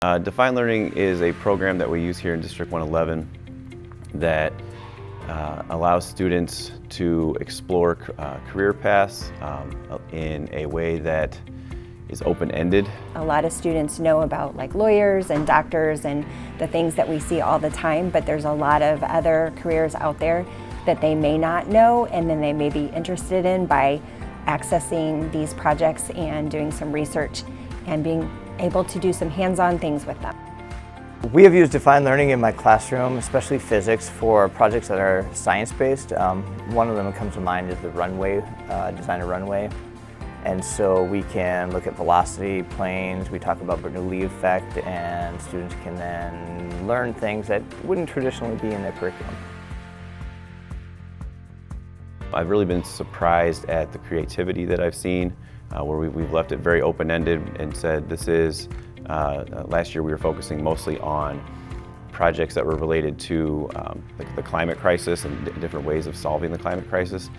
Defined Learning is a program that we use here in District 111 that allows students to explore career paths in a way that is open-ended. A lot of students know about like lawyers and doctors and the things that we see all the time, but there's a lot of other careers out there that they may not know and then they may be interested in by accessing these projects and doing some research and being able to do some hands-on things with them. We have used Defined Learning in my classroom, especially physics, for projects that are science-based. One of them that comes to mind is the runway, design a runway. And so we can look at velocity planes, we talk about Bernoulli effect, and students can then learn things that wouldn't traditionally be in their curriculum. I've really been surprised at the creativity that I've seen, where we've left it very open-ended and said this is, last year we were focusing mostly on projects that were related to the climate crisis and different ways of solving the climate crisis.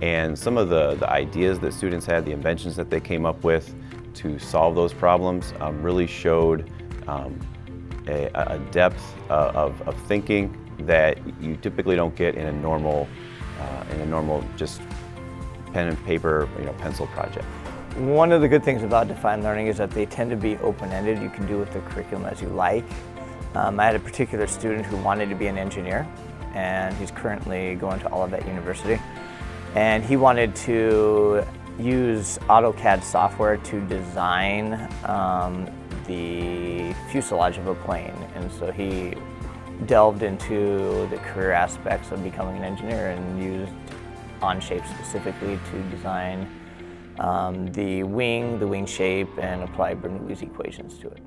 And some of the ideas that students had, the inventions that they came up with to solve those problems really showed a depth of thinking that you typically don't get in a normal just pen and paper, pencil project. One of the good things about Defined Learning is that they tend to be open-ended. You can do with the curriculum as you like. I had a particular student who wanted to be an engineer, and he's currently going to Olivet University. And he wanted to use AutoCAD software to design the fuselage of a plane. And so he delved into the career aspects of becoming an engineer and used Onshape specifically to design the wing shape and apply Bernoulli's equations to it.